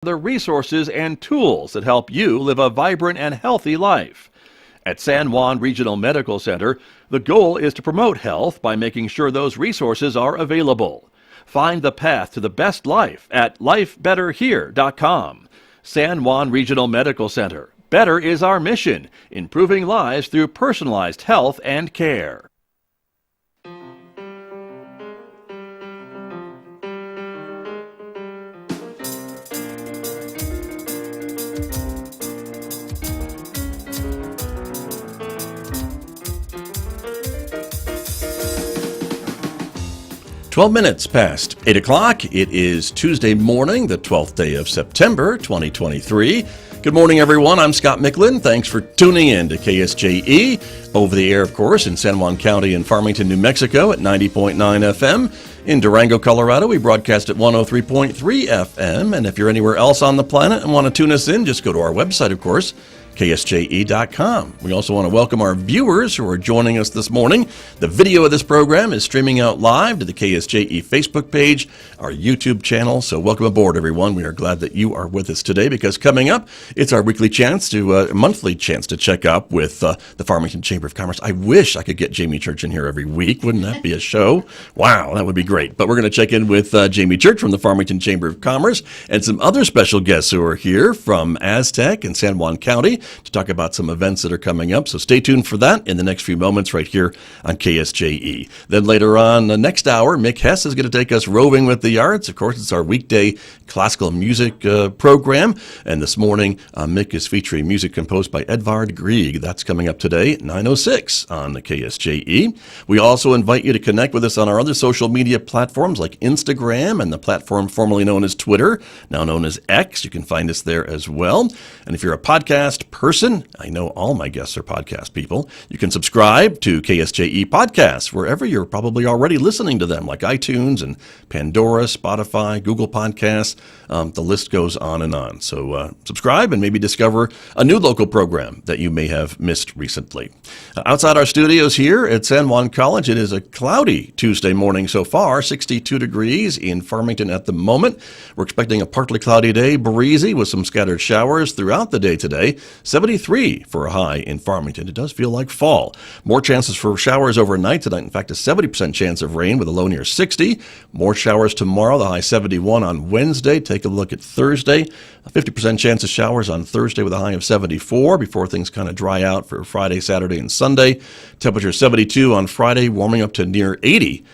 the resources and tools that help you live a vibrant and healthy life. At San Juan Regional Medical Center, the goal is to promote health by making sure those resources are available. Find the path to the best life at lifebetterhere.com. San Juan Regional Medical Center. Better is our mission, improving lives through personalized health and care. Twelve minutes past 8 o'clock. It is Tuesday morning, the 12th day of September, 2023. Good morning, everyone. I'm Scott Michlin. Thanks for tuning in to KSJE. Over the air, of course, in San Juan County and Farmington, New Mexico at 90.9 FM. In Durango, Colorado, we broadcast at 103.3 FM. And if you're anywhere else on the planet and want to tune us in, just go to our website, of course, KSJE.com. We also want to welcome our viewers who are joining us this morning. The video of this program is streaming out live to the KSJE Facebook page, our YouTube channel. So welcome aboard, everyone. We are glad that you are with us today because coming up, it's our monthly chance to check up with the Farmington Chamber of Commerce. I wish I could get Jamie Church in here every week. Wouldn't that be a show? Wow, that would be great. But we're going to check in with Jamie Church from the Farmington Chamber of Commerce and some other special guests who are here from Aztec and San Juan County to talk about some events that are coming up. So stay tuned for that in the next few moments right here on KSJE. Then later on, the next hour, Mick Hess is going to take us roving with the arts. Of course, it's our weekday classical music program. And this morning, Mick is featuring music composed by Edvard Grieg. That's coming up today at 9:06 on the KSJE. We also invite you to connect with us on our other social media platforms like Instagram and the platform formerly known as Twitter, now known as X. You can find us there as well. And if you're a podcast person, I know all my guests are podcast people, you can subscribe to KSJE Podcasts wherever you're probably already listening to them, like iTunes and Pandora, Spotify, Google Podcasts. The list goes on and on. So subscribe and maybe discover a new local program that you may have missed recently. Outside our studios here at San Juan College, it is a cloudy Tuesday morning so far, 62 degrees in Farmington at the moment. We're expecting a partly cloudy day, breezy with some scattered showers throughout the day today. 73 for a high in Farmington. It does feel like fall. More chances for showers overnight tonight. In fact, a 70% chance of rain with a low near 60. More showers tomorrow, the high 71 on Wednesday. Take a look at Thursday. A 50% chance of showers on Thursday with a high of 74 before things kind of dry out for Friday, Saturday, and Sunday. Temperature 72 on Friday, warming up to near 80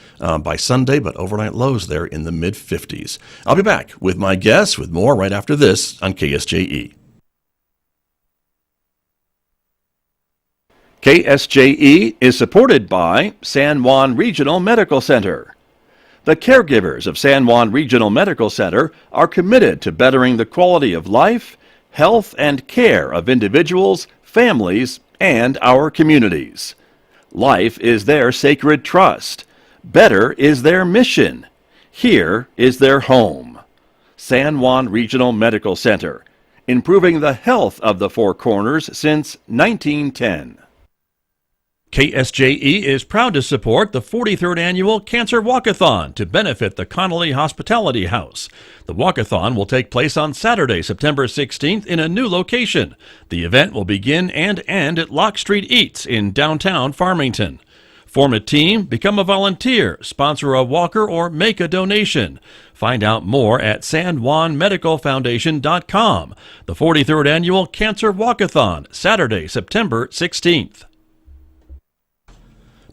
by Sunday, but overnight lows there in the mid-50s. I'll be back with my guests with more right after this on KSJE. KSJE is supported by San Juan Regional Medical Center. The caregivers of San Juan Regional Medical Center are committed to bettering the quality of life, health, and care of individuals, families, and our communities. Life is their sacred trust. Better is their mission. Here is their home. San Juan Regional Medical Center, improving the health of the Four Corners since 1910. KSJE is proud to support the 43rd Annual Cancer Walkathon to benefit the Connolly Hospitality House. The walkathon will take place on Saturday, September 16th in a new location. The event will begin and end at Lock Street Eats in downtown Farmington. Form a team, become a volunteer, sponsor a walker, or make a donation. Find out more at sanjuanmedicalfoundation.com. The 43rd Annual Cancer Walkathon, Saturday, September 16th.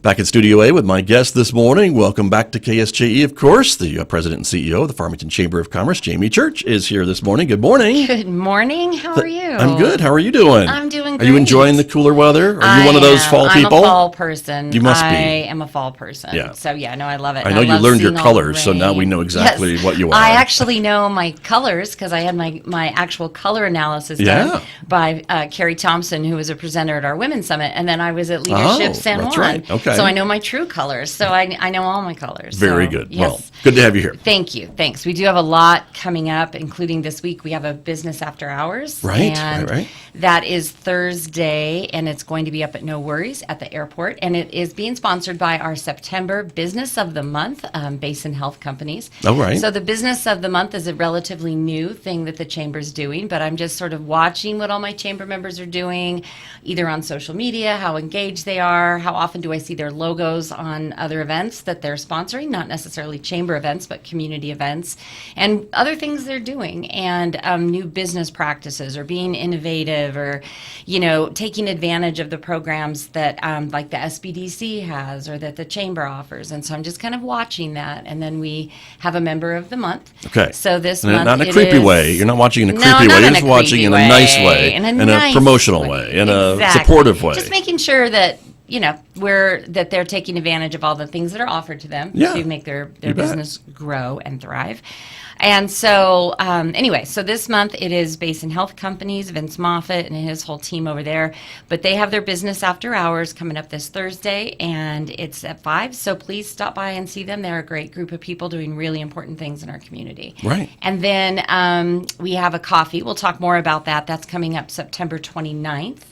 Back in Studio A with my guest this morning. Welcome back to KSJE, of course. The President and CEO of the Farmington Chamber of Commerce, Jamie Church, is here this morning. Good morning. Good morning. How are you? I'm good. How are you doing? I'm doing great. Are you enjoying the cooler weather? Are you one of those fall people? I'm a fall person. You must be. I am a fall person. Yeah. So, yeah, no, I love it. I know you learned your colors, so now we know exactly what you are. I actually know my colors because I had my actual color analysis done by Carrie Thompson, who was a presenter at our Women's Summit, and then I was at Leadership San Juan. Right. Okay. Okay. So I know my true colors. So I know all my colors. Very So, good. Yes. Well, good to have you here. Thank you. Thanks. We do have a lot coming up, including this week. We have a business after hours. Right, And right. that is Thursday, and it's going to be up at No Worries at the airport. And it is being sponsored by our September Business of the Month, Basin Health Companies. Oh, right. So the Business of the Month is a relatively new thing that the Chamber's doing, but I'm just sort of watching what all my Chamber members are doing, either on social media, how engaged they are, how often do I see their logos on other events that they're sponsoring, not necessarily Chamber events, but community events, and other things they're doing, and new business practices, or being innovative, or, taking advantage of the programs that like the SBDC has, or that the Chamber offers. And so I'm just kind of watching that. And then we have a Member of the Month. Okay. So this And month not in a it creepy is- way. You're not watching in a No, creepy not way. You're in just a watching creepy in a nice way, in a in nice a promotional way, in a Exactly. supportive way. Just making sure that that they're taking advantage of all the things that are offered to them Yeah. to make their You bet. business grow and thrive. And so, anyway, so this month it is Basin Health Companies, Vince Moffat and his whole team over there. But they have their business after hours coming up this Thursday, and it's at 5. So please stop by and see them. They're a great group of people doing really important things in our community. Right. And then we have a coffee. We'll talk more about that. That's coming up September 29th.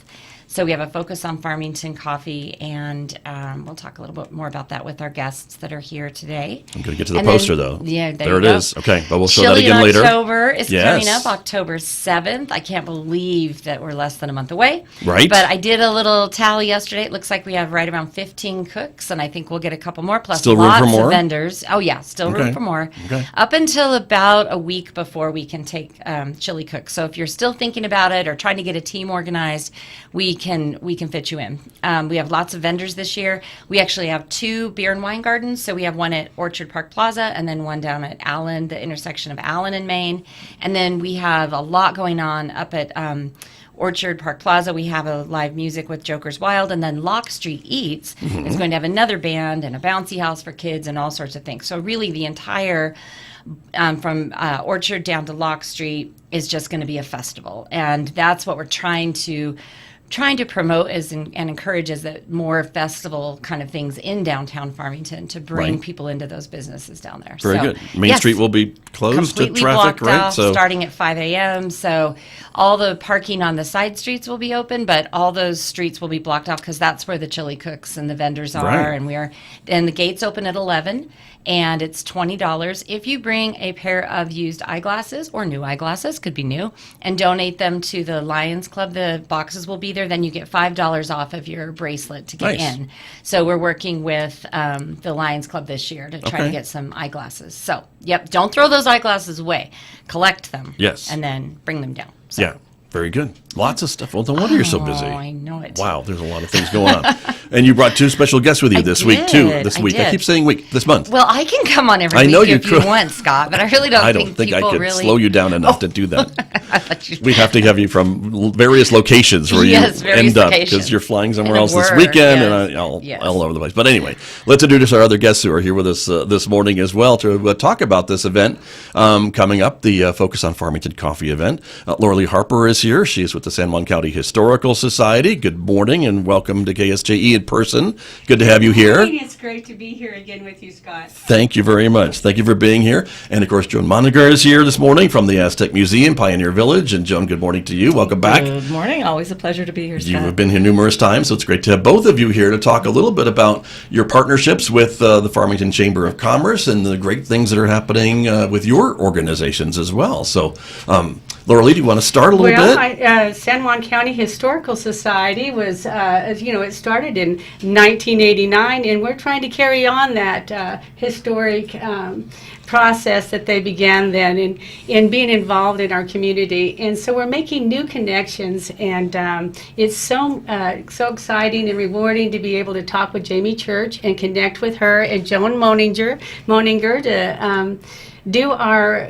So we have a focus on Farmington coffee, and we'll talk a little bit more about that with our guests that are here today. I'm going to get to the And then- poster, though. Yeah, there you it go. is. Okay, but we'll show Chili that again in later. October is coming Yes. up, October 7th. I can't believe that we're less than a month away. Right. But I did a little tally yesterday. It looks like we have right around 15 cooks, and I think we'll get a couple more, plus Still room for lots more? of vendors. Oh, yeah, still Okay. room for more. Okay. Up until about a week before we can take chili cooks. So if you're still thinking about it or trying to get a team organized, we can fit you in. We have lots of vendors this year. We actually have 2 beer and wine gardens. So we have one at Orchard Park Plaza and then one down at Allen, the intersection of Allen and Main. And then we have a lot going on up at Orchard Park Plaza. We have a live music with Joker's Wild, and then Lock Street Eats is going to have another band and a bouncy house for kids and all sorts of things. So really the entire from Orchard down to Lock Street is just going to be a festival. And that's what we're trying to promote and encourage is that more festival kind of things in downtown Farmington to bring Right. people into those businesses down there. Very So, good. Main yes, Street will be closed to completely traffic, blocked right? off starting at 5 a.m. So all the parking on the side streets will be open, but all those streets will be blocked off because that's where the chili cooks and the vendors are. Right. And the gates open at 11, and it's $20 if you bring a pair of used eyeglasses or new eyeglasses, could be new, and donate them to the Lions Club. The boxes will be there. Then you get $5 off of your bracelet to get Nice. in. So we're working with the Lions Club this year to try Okay. to get some eyeglasses. So, yep, don't throw those eyeglasses away. Collect them. Yes. And then bring them down. So. Yeah, very good. Lots of stuff. Well, no wonder you're so busy. Oh, I know it. Wow, there's a lot of things going on. And you brought 2 special guests with you this week, too. did. This I week. I did. keep saying week, this month. Well, I can come on every I week know you if you could. want, Scott, but I really don't I don't think I people could really slow you down enough to do that. I thought you- We have to have you from various locations where Yes, you various end up locations. because you're flying somewhere And else this work, weekend yes, and all yes. over the place. But anyway, let's introduce our other guests who are here with us this morning as well to talk about this event coming up, the Focus on Farmington Coffee event. Laura Lee Harper is here. She is with the San Juan County Historical Society. Good morning and welcome to KSJE in person. Good to have you here. It's great to be here again with you, Scott. Thank you very much. Thank you for being here. And of course, Joan Moniger is here this morning from the Aztec Museum, Pioneer Village. And Joan, good morning to you. Welcome back. Good morning. Always a pleasure to be here, Scott. You have been here numerous times, so it's great to have both of you here to talk a little bit about your partnerships with the Farmington Chamber of Commerce and the great things that are happening with your organizations as well. So, Laura Lee, do you want to start a little bit? San Juan County Historical Society was, it started in 1989, and we're trying to carry on that historic process that they began then in being involved in our community. And so we're making new connections, and it's so exciting and rewarding to be able to talk with Jamie Church and connect with her and Joan Moninger to do our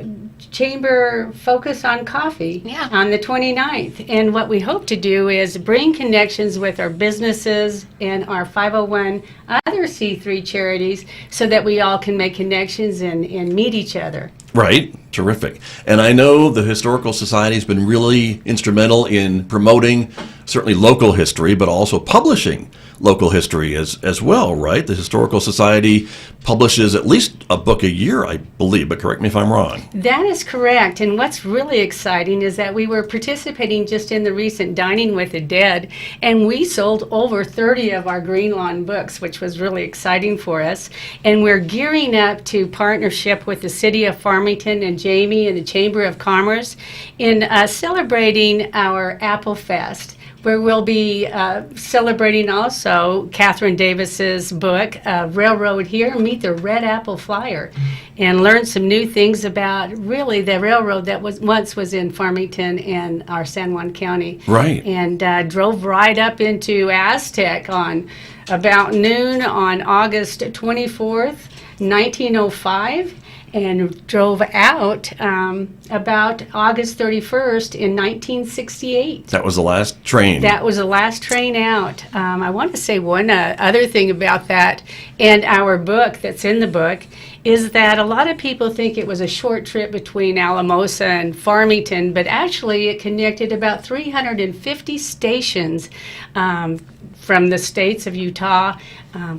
chamber focus on coffee on the 29th. And what we hope to do is bring connections with our businesses and our 501 other C3 charities so that we all can make connections and meet each other. Right. Terrific. And I know the Historical Society has been really instrumental in promoting certainly local history, but also publishing local history as well, right? The Historical Society publishes at least a book a year, I believe, but correct me if I'm wrong. That is correct. And what's really exciting is that we were participating just in the recent Dining with the Dead, and we sold over 30 of our Green Lawn books, which was really exciting for us. And we're gearing up to partnership with the City of Farmington and Jamie and the Chamber of Commerce in celebrating our Apple Fest, where we'll be celebrating also Catherine Davis's book, Railroad Here, Meet the Red Apple Flyer, and learn some new things about really the railroad that once was in Farmington and our San Juan County. Right. And drove right up into Aztec on about noon on August 24th, 1905. And drove out about August 31st in 1968. That was the last train. That was the last train out. I want to say one other thing about that and our book that's in the book is that a lot of people think it was a short trip between Alamosa and Farmington, but actually it connected about 350 stations from the states of Utah,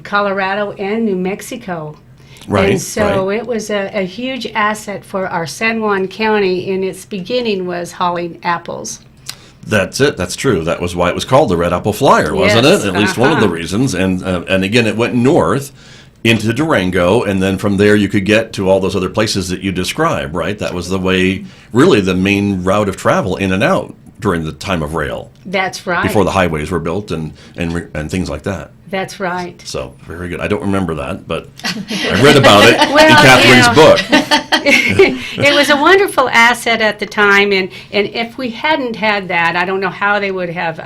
Colorado, and New Mexico. Right. And so right. it was a huge asset for our San Juan County. In its beginning was hauling apples. That's it. That's true. That was why it was called the Red Apple Flyer, wasn't Yes, it? At least one of the reasons. And again, it went north into Durango, and then from there you could get to all those other places that you described, right? That was the way, really the main route of travel in and out during the time of rail. That's right. Before the highways were built and things like that. That's right. So, very good. I don't remember that, but I read about it Well, in Catherine's book. It was a wonderful asset at the time, and if we hadn't had that, I don't know how they would have,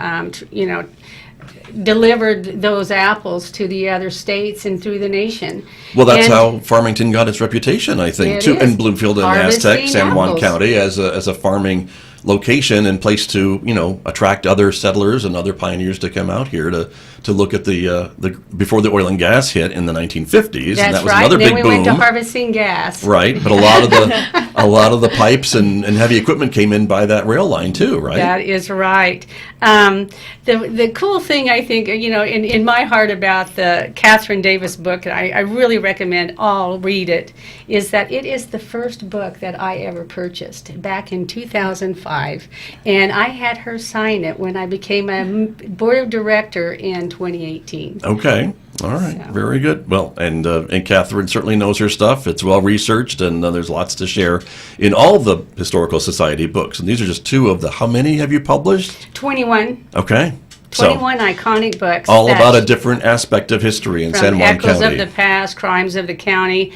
delivered those apples to the other states and through the nation. Well, that's And how Farmington got its reputation, I think, It too, is. and Bloomfield and Harvesting Aztec, San Juan apples. County, as a farming location and place to, attract other settlers and other pioneers to come out here to look at the before the oil and gas hit in the 1950s. That's and that was right. another And then big we boom. went to harvesting gas. Right, but a lot of the pipes and heavy equipment came in by that rail line too, right? That is right. The cool thing, I think, in my heart about the Catherine Davis book, and I really recommend all read it, is that it is the first book that I ever purchased back in 2005. And I had her sign it when I became a board of director in 2018. Okay. All right. So. Very good. Well, and Catherine certainly knows her stuff. It's well researched, and there's lots to share in all the Historical Society books. And these are just two of the. How many have you published? 21. Okay. 21 iconic books. All that- about a different aspect of history in from San Juan Echoes County. of the Past, Crimes of the County,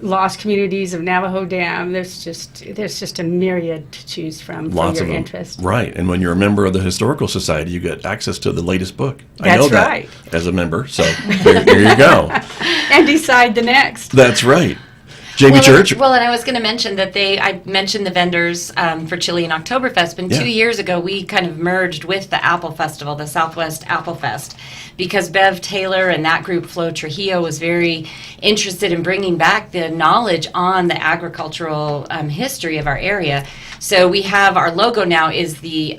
Lost Communities of Navajo Dam. There's just a myriad to choose from Lots for of your them. interest. Right. And when you're a member of the Historical Society, you get access to the latest book. I That's know that right. as a member. So there you go. And decide the next. That's right. Jamie Church. Well, and I was going to mention that I mentioned the vendors for Chili and Oktoberfest, but 2 years ago we kind of merged with the Apple Festival, the Southwest Apple Fest, because Bev Taylor and that group, Flo Trujillo, was very interested in bringing back the knowledge on the agricultural history of our area. So we have our logo now is the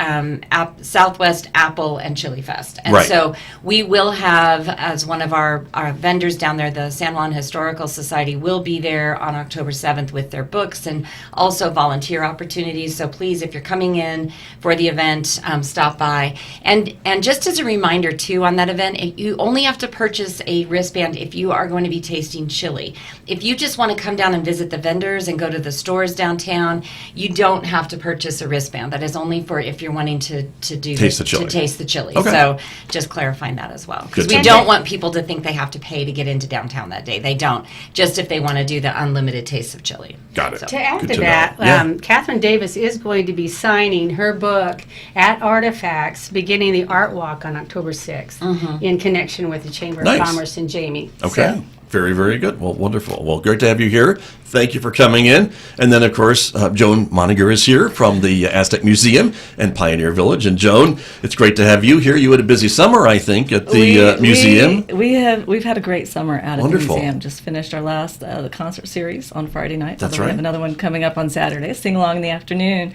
Southwest Apple and Chili Fest. And Right. so we will have, as one of our vendors down there, the San Juan Historical Society will be there on October 7th with their books and also volunteer opportunities. So please, if you're coming in for the event, stop by. And just as a reminder, too, on that event, you only have to purchase a wristband if you are going to be tasting chili. If you just want to come down and visit the vendors and go to the stores downtown, you don't have to purchase a wristband. That is only for if you're wanting to Taste the chili. to taste the chili. Okay. So just clarifying that as well. Because Good we to don't know. want people to think they have to pay to get into downtown that day. They don't. Just if they want to do the unlimited taste of chili. Got it. To add Good to to that, know. Yeah. Catherine Davis is going to be signing her book at Artifacts, beginning the Art Walk on October 6th, in connection with the Chamber Nice. of Commerce and Jamie. Okay. So, Very, very good. Well, wonderful. Well, great to have you here. Thank you for coming in. And then, of course, Joan Moniger is here from the Aztec Museum and Pioneer Village. And Joan, it's great to have you here. You had a busy summer, I think, at the museum. We've had a great summer out Wonderful. at the museum. Just finished our last the concert series on Friday night. That's although right. We have another one coming up on Saturday. Sing along in the afternoon.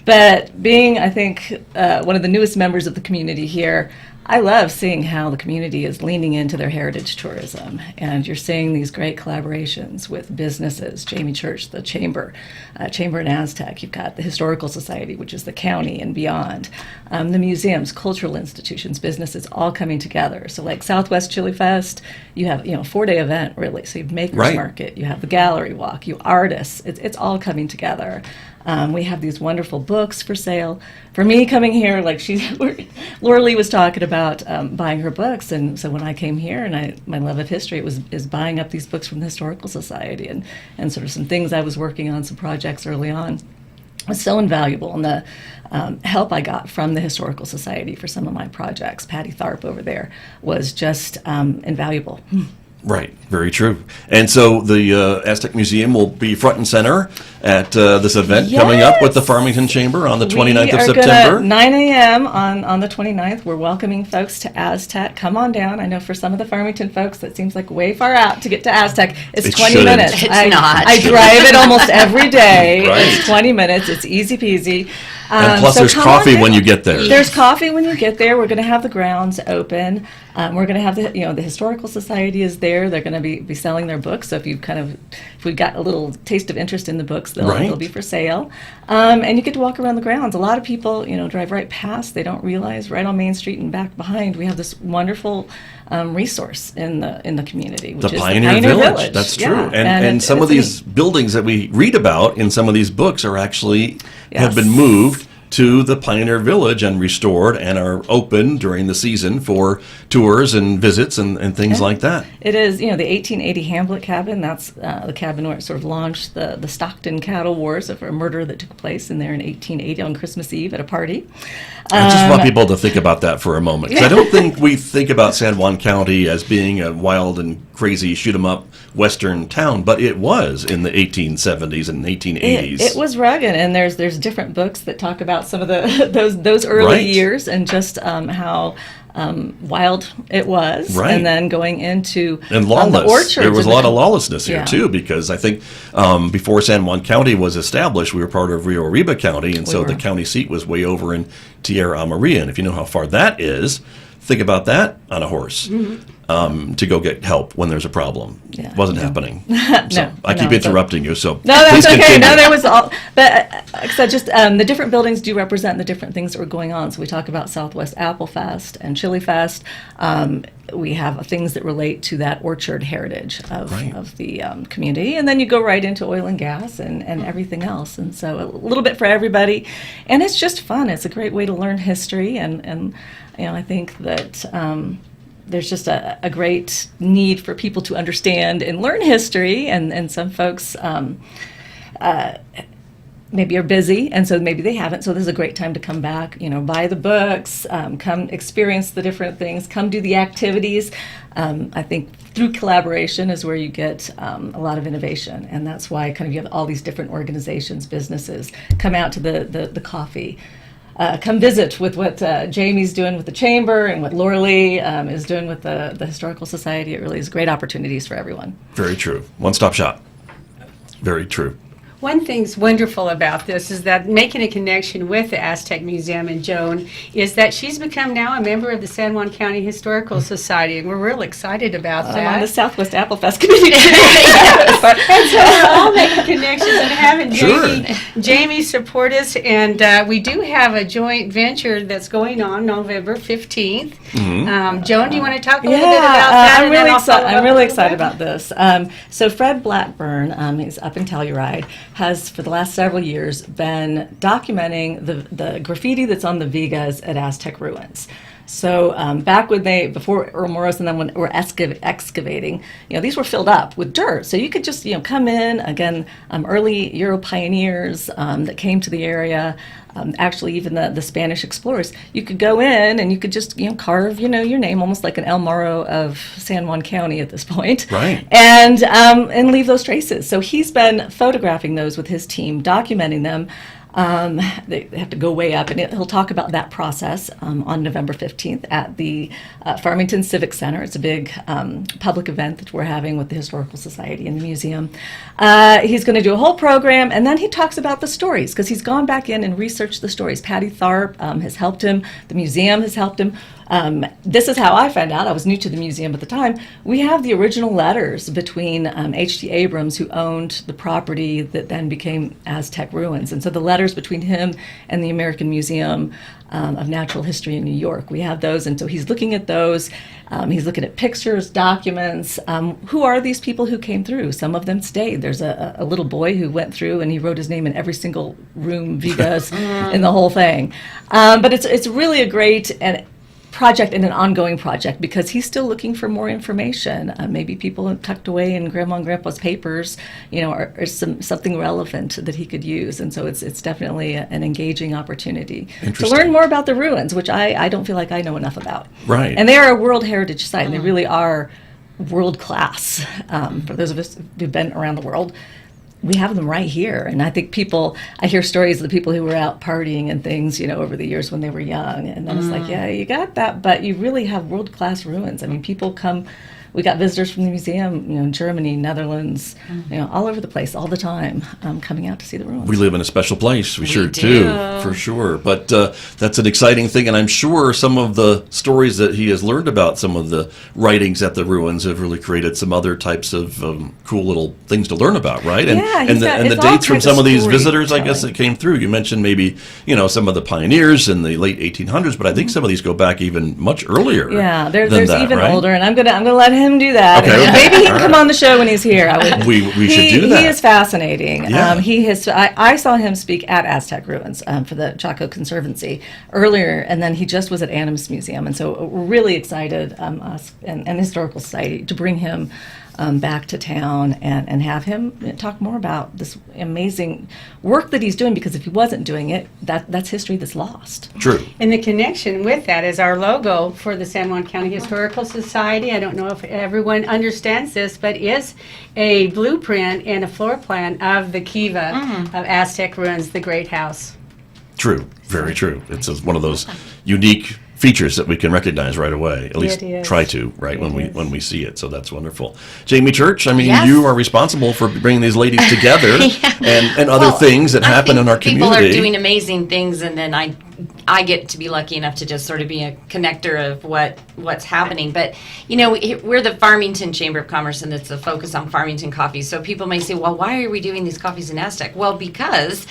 But being, I think, one of the newest members of the community here, I love seeing how the community is leaning into their heritage tourism, and you're seeing these great collaborations with businesses, Jamie Church, the Chamber and Aztec. You've got the Historical Society, which is the county and beyond, the museums, cultural institutions, businesses all coming together. So like Southwest Chili Fest, you have, a 4-day event really. So you have Makers Right. Market, you have the gallery walk, you artists, it's all coming together. We have these wonderful books for sale. For me, coming here, like Laura Lee was talking about buying her books, and so when I came here, and my love of history is buying up these books from the Historical Society, and sort of some things I was working on, some projects early on, was so invaluable. And the help I got from the Historical Society for some of my projects, Patty Tharp over there, was just invaluable. Right, very true. And so the Aztec Museum will be front and center at this event coming up with the Farmington Chamber on the 29th of September. 9 a.m. on the 29th. We're welcoming folks to Aztec. Come on down. I know for some of the Farmington folks, that seems like way far out to get to Aztec. It's It 20 shouldn't. minutes. It's I not. drive it almost every day. Right. It's 20 minutes. It's easy peasy. And plus so there's come on coffee when down. you get there. There's coffee when you get there. We're going to have the grounds open. We're going to have the Historical Society is there. They're going to be selling their books. So if we got a little taste of interest in the books, they'll be for sale. And you get to walk around the grounds. A lot of people, drive right past. They don't realize right on Main Street and back behind we have this wonderful resource in the community, which The is Pioneer the Pioneer Village. That's true. Yeah. And some it's of these buildings that we read about in some of these books are actually have Yes. been moved to the Pioneer Village and restored and are open during the season for tours and visits and things like that. It is, the 1880 Hamlet cabin. That's the cabin where it sort of launched the Stockton cattle wars of a murder that took place in there in 1880 on Christmas Eve at a party. I just want people to think about that for a moment, because I don't think we think about San Juan County as being a wild and crazy shoot-'em-up western town, but it was in the 1870s and 1880s. It was rugged, and there's different books that talk about some of the those early Right. years and just how wild it was, Right. and then going into And lawless. the orchards. There was a and lot of lawlessness here, Yeah. too, because I think before San Juan County was established, we were part of Rio Arriba County, and so were. the county seat was way over in Tierra Amarilla. And if you know how far that is, think about that on a horse to go get help when there's a problem. Yeah. Wasn't happening. So No, I keep no, interrupting you, so No, that's please okay. continue. No, there was all, but like I said, just the different buildings do represent the different things that were going on. So we talk about Southwest Apple Fest and Chili Fest. We have things that relate to that orchard heritage of the community, and then you go right into oil and gas and everything else. And so a little bit for everybody, and it's just fun. It's a great way to learn history, and I think that. There's just a great need for people to understand and learn history, and some folks maybe are busy, and so maybe they haven't. So this is a great time to come back, buy the books, come experience the different things, come do the activities. I think through collaboration is where you get a lot of innovation, and that's why kind of you have all these different organizations, businesses come out to the coffee. Come visit with what Jamie's doing with the Chamber and what Laura Lee is doing with the Historical Society. It really is great opportunities for everyone. Very true. One-stop shop. Very true. One thing's wonderful about this is that making a connection with the Aztec Museum and Joan is that she's become now a member of the San Juan County Historical Society, and we're real excited about I'm that. on the Southwest Apple Fest committee. And so we're all making connections and having Sure. Jamie support us. And we do have a joint venture that's going on November 15th. Joan, do you want to talk a little bit about that? I'm and then really I'll follow up I'm a really little excited bit? about this. So Fred Blackburn, he's up in Telluride, has for the last several years been documenting the graffiti that's on the vigas at Aztec ruins. So back when before Earl Morris and then when we're excavating, these were filled up with dirt. So you could just, come in, again, early Euro pioneers that came to the area, actually even the Spanish explorers. You could go in and you could just, carve, your name, almost like an El Morro of San Juan County at this point. Right. And leave those traces. So he's been photographing those with his team, documenting them. They have to go way up, and he'll talk about that process on November 15th at the Farmington Civic Center. It's a big public event that we're having with the Historical Society and the museum. He's going to do a whole program, and then he talks about the stories, because he's gone back in and researched the stories. Patty Tharp has helped him. The museum has helped him. This is how I found out. I was new to the museum at the time. We have the original letters between H.T. Abrams, who owned the property that then became Aztec ruins. And so the letters between him and the American Museum of Natural History in New York, we have those. And so he's looking at those. He's looking at pictures, documents. Who are these people who came through? Some of them stayed. There's a little boy who went through and he wrote his name in every single room, vigas, in the whole thing. But it's really a great project and an ongoing project because he's still looking for more information. Maybe people tucked away in Grandma and Grandpa's papers, or something relevant that he could use. And so it's definitely an engaging opportunity to learn more about the ruins, which I don't feel like I know enough about. Right. And they are a World Heritage Site, and they really are world class. For those of us who've been around the world, we have them right here. And I think I hear stories of the people who were out partying and things, over the years when they were young. And then it's like, yeah, you got that, but you really have world-class ruins. I mean, people come, we got visitors from the museum, Germany, Netherlands, all over the place, all the time, coming out to see the ruins. We live in a special place. We sure do. do, for sure. But that's an exciting thing, and I'm sure some of the stories that he has learned about some of the writings at the ruins have really created some other types of cool little things to learn about, right? And, Yeah, and the it's all dates from kinds some of of these visitors, I guess, storytelling. that came through. You mentioned maybe some of the pioneers in the late 1800s, but I think some of these go back even much earlier. Yeah, there's that, even right? older, and I'm gonna let him do that. Okay. Maybe he can come on the show when he's here. We should do that. He is fascinating. Yeah. I saw him speak at Aztec Ruins for the Chaco Conservancy earlier, and then he just was at Animas Museum, and so we're really excited, us and the Historical Society, to bring him back to town and have him talk more about this amazing work that he's doing, because if he wasn't doing it, that's history that's lost. True. And the connection with that is our logo for the San Juan County Historical Society. I don't know if everyone understands this, but is a blueprint and a floor plan of the Kiva of Aztec ruins, the Great House. True. Very true. It's one of those unique features that we can recognize right away. At least It is. try to, right, when It is. we see it. So that's wonderful. Jamie Church, I mean, Yes. you are responsible for bringing these ladies together and other Well, things that I happen think in our people community. are doing amazing things, and then I get to be lucky enough to just sort of be a connector of what's happening. But we're the Farmington Chamber of Commerce, and it's a focus on Farmington coffee. So people may say, well, why are we doing these coffees in Aztec? Well, because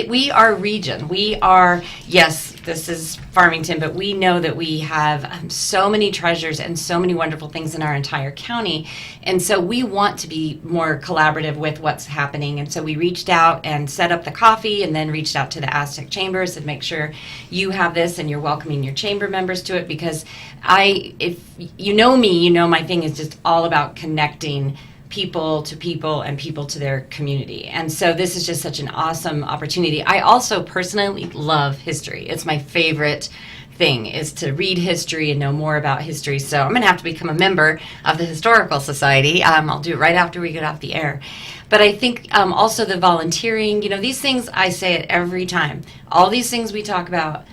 we are a region. We are, yes, this is Farmington, but we know that we have so many treasures and so many wonderful things in our entire county. And so we want to be more collaborative with what's happening. And so we reached out and set up the coffee, and then reached out to the Aztec Chambers and make sure you have this and you're welcoming your chamber members to it, because if you know me, you know my thing is just all about connecting people to people and people to their community. And so this is just such an awesome opportunity. I also personally love history. It's my favorite thing, is to read history and know more about history. So I'm going to have to become a member of the Historical Society. I'll do it right after we get off the air. But I think also the volunteering, these things, I say it every time. All these things we talk about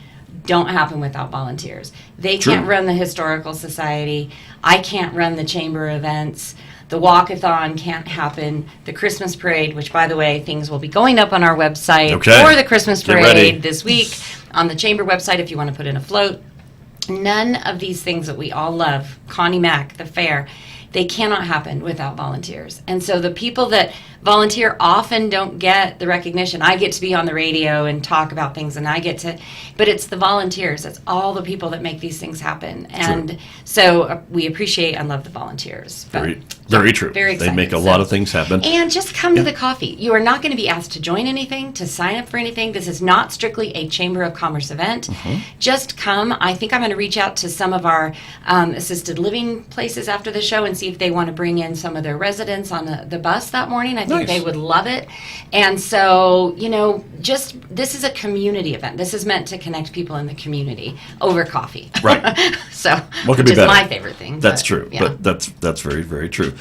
don't happen without volunteers. They True. can't run the Historical Society. I can't run the chamber events. The walkathon can't happen. The Christmas parade, which, by the way, things will be going up on our website Okay. for the Christmas Get ready. parade this week on the chamber website if you want to put in a float. None of these things that we all love, Connie Mack, the fair, they cannot happen without volunteers. And so the people that volunteer often don't get the recognition. I get to be on the radio and talk about things, and but it's the volunteers. It's all the people that make these things happen. And so we appreciate and love the volunteers. But, Very true. Very They excited. make a lot of things happen. And just come to the coffee. You are not going to be asked to join anything, to sign up for anything. This is not strictly a Chamber of Commerce event. Just come. I think I'm going to reach out to some of our assisted living places after the show and see if they want to bring in some of their residents on the bus that morning. I think Nice. they would love it. And so, this is a community event. This is meant to connect people in the community over coffee. Right. So, What could which be is better? my favorite thing. That's but, true. yeah. But that's very, very true.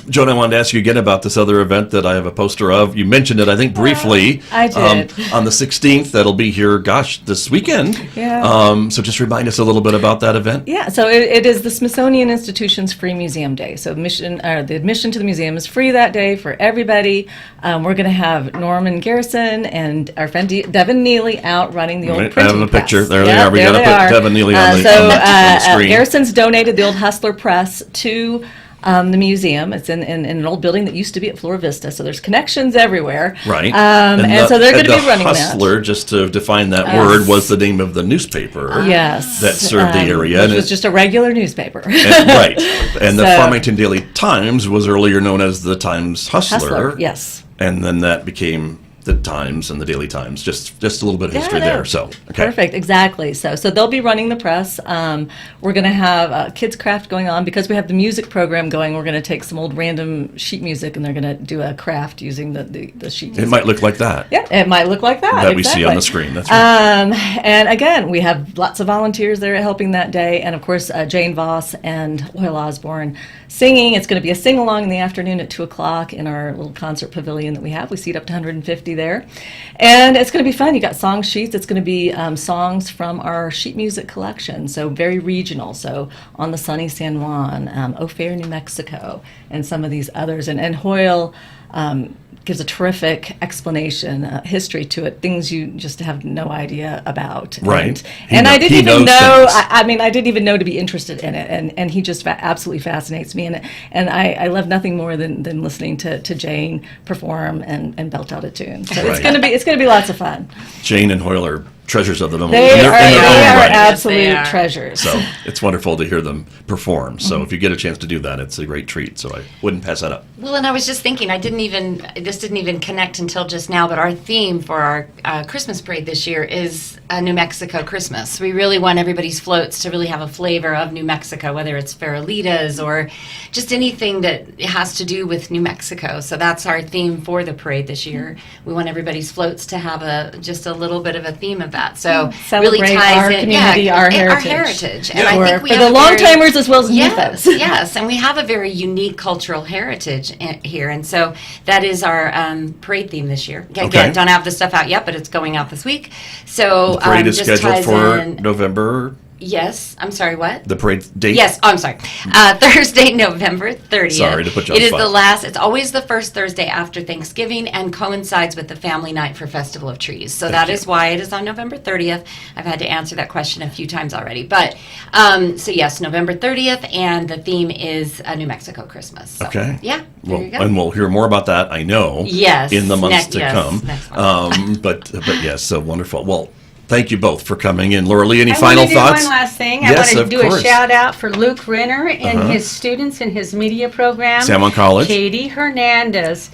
Joan, I wanted to ask you again about this other event that I have a poster of. You mentioned it, I think, briefly. I did. On the 16th, that'll be here, this weekend. Yeah. So just remind us a little bit about that event. Yeah, so it is the Smithsonian Institution's Free Museum Day. day. So the admission to the museum is free that day for everybody. We're going to have Norman Garrison and our friend Devin Neely out running the old printing I have a press. picture. There they Yep, are. We there got to they put are. Devin Neely on the screen. Garrison's donated the old Hustler Press to the museum. It's in an old building that used to be at Flora Vista, so there's connections everywhere. Right. And so they're going to be running that. Hustler, just to define that word, was the name of the newspaper Yes. that served the area. Which was just a regular newspaper. Right. And the So- Farmington Daily Times was earlier known as the Times Hustler. Hustler, yes. And then that became the Times and the Daily Times. Just a little bit of history Yeah, there. So, okay. Perfect, exactly. So they'll be running the press. We're going to have kids craft going on because we have the music program going. We're going to take some old random sheet music and they're going to do a craft using the sheet music. It might look like that. Yeah, it might look like that. That we see on exactly. the screen. That's right. And again, we have lots of volunteers there helping that day, and of course Jane Voss and Hoyle Osborne singing. It's going to be a sing-along in the afternoon at 2:00 in our little concert pavilion that we have. We seat up to 150 there, and it's going to be fun. You got song sheets. It's going to be songs from our sheet music collection, so very regional. So On the Sunny San Juan, Au Fair, New Mexico, and some of these others. And Hoyle gives a terrific explanation, history to it, things you just have no idea about. Right. And I didn't he even knows know, things. I didn't even know to be interested in it. And he just absolutely fascinates me. And I love nothing more than listening to Jane perform and belt out a tune. So Right. it's gonna be lots of fun. Jane and Hoyle are treasures of the moment. They in their are own right. absolute Yes, they are. treasures. So it's wonderful to hear them perform. So Mm-hmm. if you get a chance to do that, it's a great treat. So I wouldn't pass that up. Well, and I was just thinking, this didn't even connect until just now, but our theme for our Christmas parade this year is New Mexico Christmas. We really want everybody's floats to really have a flavor of New Mexico, whether it's Farolitas or just anything that has to do with New Mexico. So that's our theme for the parade this year. We want everybody's floats to have just a little bit of a theme of that. So really Celebrate ties our in, community, our and heritage. Our heritage. And Yeah. I For think we the have a long very- timers as well as new Yes, folks. yes, and we have a very unique cultural heritage here, and so that is our parade theme this year. Again, Okay. don't have the stuff out yet, but it's going out this week. So The parade is just scheduled ties for in- November. Yes, I'm sorry. What? The parade date. Yes, I'm sorry. Thursday, November 30th. Sorry to put you on It the is the spot. last, it's always the first Thursday after Thanksgiving and coincides with the family night for Festival of Trees. So that is why it is on November 30th. I've had to answer that question a few times already. But, so yes, November 30th, and the theme is New Mexico Christmas. So, Okay. Yeah, there Well, you go. and we'll hear more about that, I know. Yes, In the months to yes, come. next month. But yes, so wonderful. Well, thank you both for coming in. Laura Lee, any I final want to do thoughts? one last thing. Yes, I want to of do course. a shout out for Luke Renner and his students in his media program. San Juan College. Katie Hernandez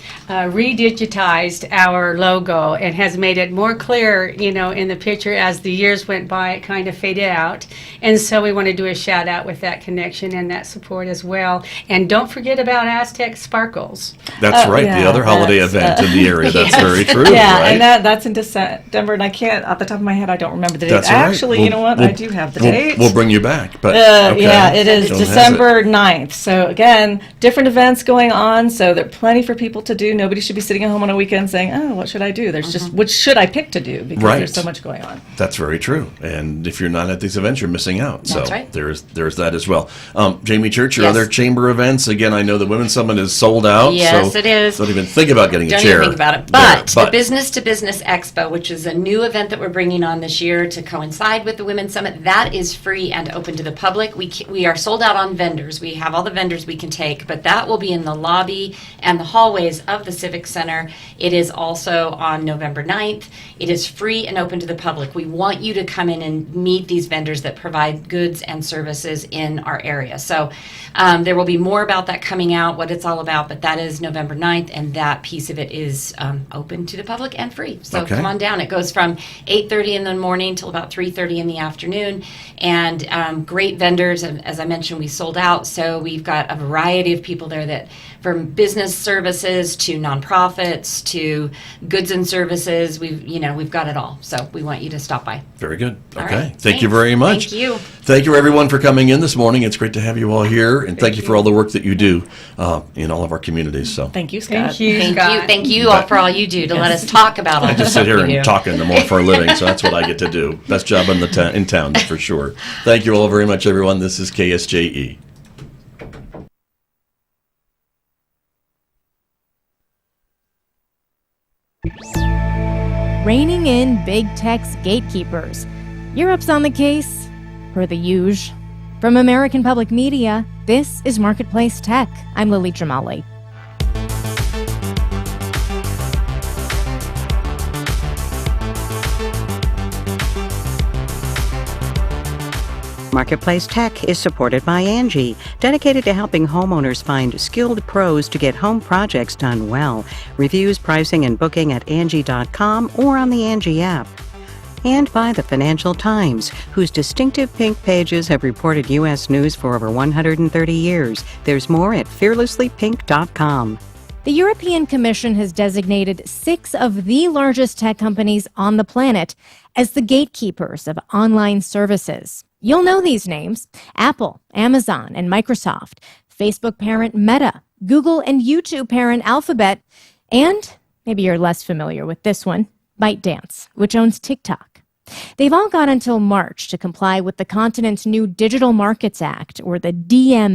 redigitized our logo and has made it more clear, in the picture. As the years went by, it kind of faded out. And so we want to do a shout out with that connection and that support as well. And don't forget about Aztec Sparkles. That's right, yeah, the other holiday that's, event in the area. That's Yes. very true, Yeah, right? and that's in December, and I can't, off the top of my head, I don't remember the date. That's all right. Actually, We'll- you know what? we'll- I do have the we'll- date. We'll bring you back. But okay. Yeah, it is Joan has December 9th. So again, different events going on. So there are plenty for people to do. Nobody should be sitting at home on a weekend saying, "Oh, what should I do?" There's just which should I pick to do because Right. there's so much going on. That's very true. And if you're not at these events, you're missing out. That's so right. there's that as well. Jamie Church, your Yes. other chamber events. Again, I know the Women's Summit is sold out. Yes, so it is. Don't even think about getting Don't a chair. even think about it. there. But the Business to Business Expo, which is a new event that we're bringing on this year to coincide with the Women's Summit, that is free and open to the public. We are sold out on vendors. We have all the vendors we can take, but that will be in the lobby and the hallways of the Civic Center. It is also on November 9th. It is free and open to the public. We want you to come in and meet these vendors that provide goods and services in our area. So there will be more about that coming out, what it's all about, but that is November 9th, and that piece of it is open to the public and free. So Okay. come on down. It goes from 8:30 in the morning till about 3:30 in the afternoon, and great vendors. And as I mentioned, we sold out, so we've got a variety of people there that, from business services to nonprofits to goods and services, we've got it all. So we want you to stop by. Very good. All Okay. right. Thank you Thanks. very much. Thank you. Thank you, everyone, for coming in this morning. It's great to have you all here, and thank you for all the work that you do in all of our communities. So Thank you, Scott. Thank you, Scott. Thank you all for all you do to let us talk about all I the just stuff sit here we and do. talk in the morning for a living, so that's what I get to do. Best job in town, for sure. Thank you all very much, everyone. This is KSJE. reining in big tech's gatekeepers. Europe's on the case, per the usual. From American Public Media, this is Marketplace Tech. I'm Lily Jamali. Marketplace Tech is supported by Angie, dedicated to helping homeowners find skilled pros to get home projects done well. Reviews, pricing, and booking at Angie.com or on the Angie app. And by the Financial Times, whose distinctive pink pages have reported U.S. news for over 130 years. There's more at fearlesslypink.com. The European Commission has designated 6 of the largest tech companies on the planet as the gatekeepers of online services. You'll know these names: Apple, Amazon, and Microsoft, Facebook parent Meta, Google and YouTube parent Alphabet, and maybe you're less familiar with this one, ByteDance, which owns TikTok. They've all got until March to comply with the continent's new Digital Markets Act, or the DM